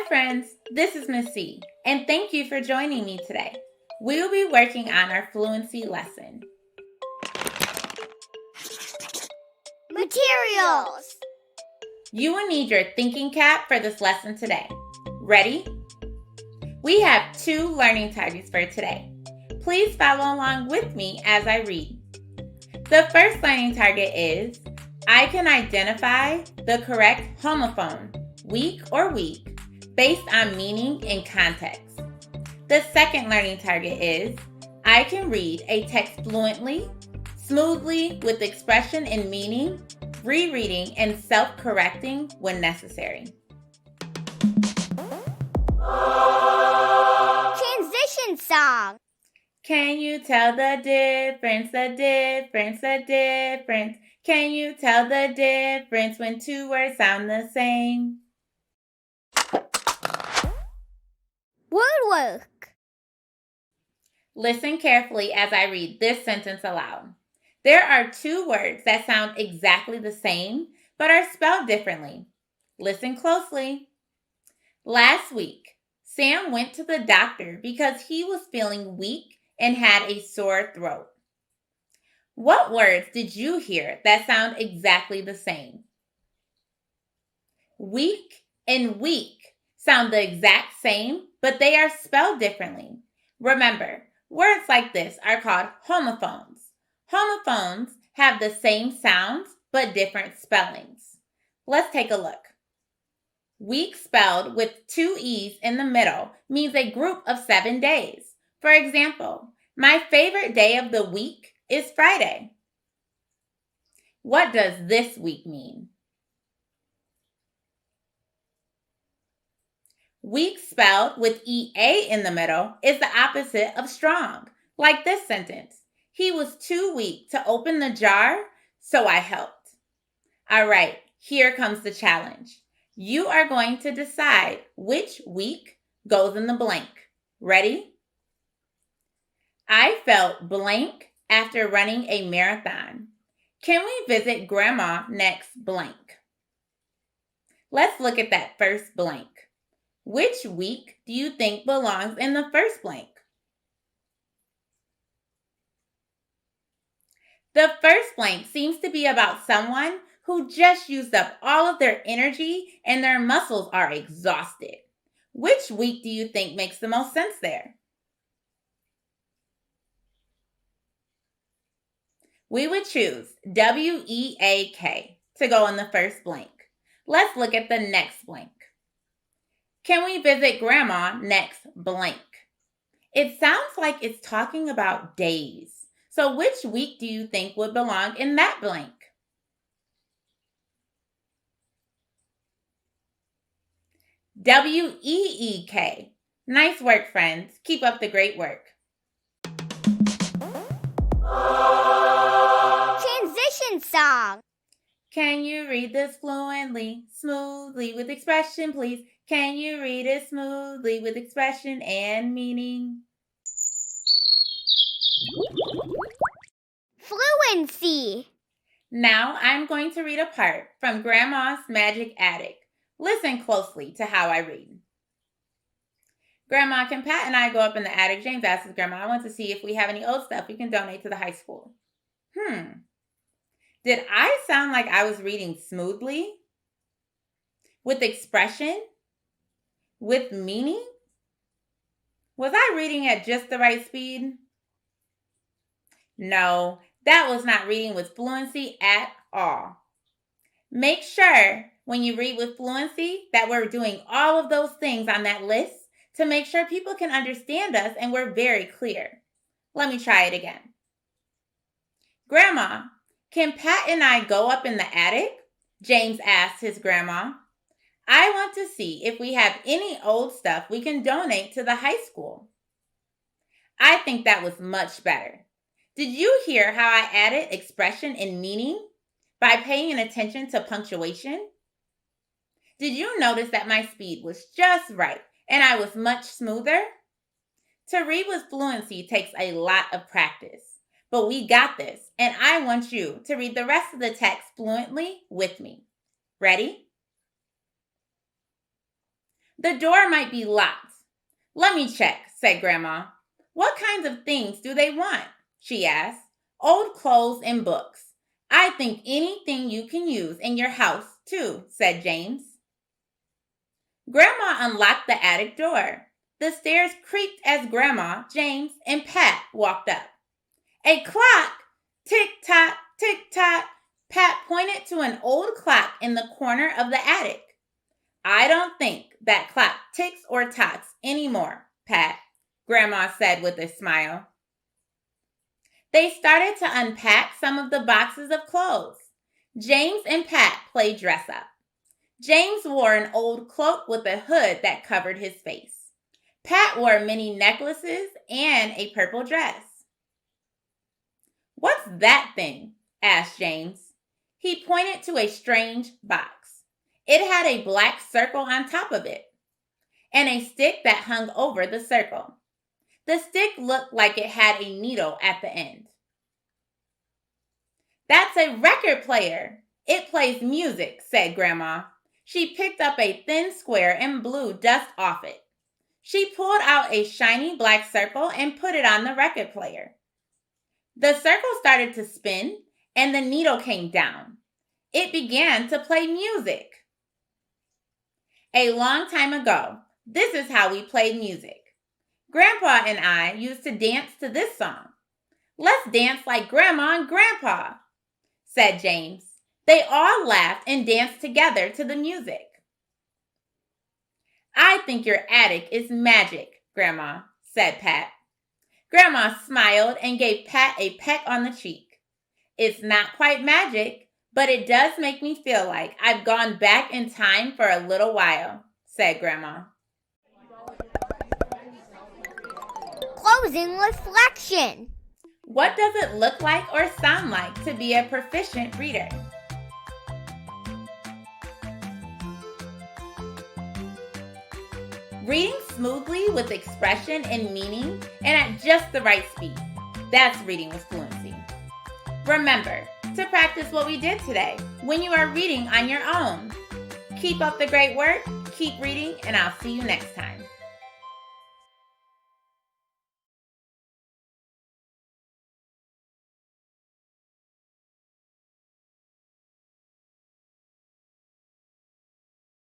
Hi friends, this is Miss C, and thank you for joining me today. We will be working on our fluency lesson. Materials. You will need your thinking cap for this lesson today. Ready? We have 2 learning targets for today. Please follow along with me as I read. The first learning target is, I can identify the correct homophone, weak or weak, based on meaning and context. The second learning target is, I can read a text fluently, smoothly, with expression and meaning, rereading and self-correcting when necessary. Transition song. Can you tell the difference, the difference, the difference? Can you tell the difference when 2 words sound the same? Word work. Listen carefully as I read this sentence aloud. There are 2 words that sound exactly the same, but are spelled differently. Listen closely. Last week, Sam went to the doctor because he was feeling weak and had a sore throat. What words did you hear that sound exactly the same? Weak and weak sound the exact same, but they are spelled differently. Remember, words like this are called homophones. Homophones have the same sounds, but different spellings. Let's take a look. Week spelled with 2 E's in the middle means a group of 7 days. For example, my favorite day of the week is Friday. What does this week mean? Weak spelled with EA in the middle is the opposite of strong, like this sentence. He was too weak to open the jar, so I helped. All right, here comes the challenge. You are going to decide which week goes in the blank. Ready? I felt blank after running a marathon. Can we visit Grandma next blank? Let's look at that first blank. Which week do you think belongs in the first blank? The first blank seems to be about someone who just used up all of their energy and their muscles are exhausted. Which week do you think makes the most sense there? We would choose WEAK to go in the first blank. Let's look at the next blank. Can we visit Grandma next blank? It sounds like it's talking about days. So which week do you think would belong in that blank? WEEK. Nice work, friends. Keep up the great work. Transition song. Can you read this fluently, smoothly, with expression, please? Can you read it smoothly with expression and meaning? Fluency. Now I'm going to read a part from Grandma's Magic Attic. Listen closely to how I read. Grandma, can Pat and I go up in the attic? James asks Grandma, I want to see if we have any old stuff we can donate to the high school. Did I sound like I was reading smoothly? With expression? With meaning? Was I reading at just the right speed? No, that was not reading with fluency at all. Make sure when you read with fluency that we're doing all of those things on that list to make sure people can understand us and we're very clear. Let me try it again. Grandma, can Pat and I go up in the attic? James asked his grandma. I want to see if we have any old stuff we can donate to the high school. I think that was much better. Did you hear how I added expression and meaning by paying attention to punctuation? Did you notice that my speed was just right and I was much smoother? To read with fluency takes a lot of practice, but we got this, and I want you to read the rest of the text fluently with me. Ready? The door might be locked. Let me check, said Grandma. What kinds of things do they want? She asked. Old clothes and books. I think anything you can use in your house, too, said James. Grandma unlocked the attic door. The stairs creaked as Grandma, James, and Pat walked up. A clock! Tick-tock, tick-tock. Pat pointed to an old clock in the corner of the attic. I don't think that clock ticks or tocks anymore, Pat, Grandma said with a smile. They started to unpack some of the boxes of clothes. James and Pat played dress up. James wore an old cloak with a hood that covered his face. Pat wore many necklaces and a purple dress. What's that thing? Asked James. He pointed to a strange box. It had a black circle on top of it and a stick that hung over the circle. The stick looked like it had a needle at the end. That's a record player. It plays music, said Grandma. She picked up a thin square and blew dust off it. She pulled out a shiny black circle and put it on the record player. The circle started to spin and the needle came down. It began to play music. A long time ago, this is how we played music. Grandpa and I used to dance to this song. Let's dance like Grandma and Grandpa, said James. They all laughed and danced together to the music. I think your attic is magic, Grandma, said Pat. Grandma smiled and gave Pat a peck on the cheek. It's not quite magic, but it does make me feel like I've gone back in time for a little while, said Grandma. Closing reflection. What does it look like or sound like to be a proficient reader? Reading smoothly with expression and meaning and at just the right speed. That's reading with fluency. Remember to practice what we did today when you are reading on your own. Keep up the great work, keep reading, and I'll see you next time.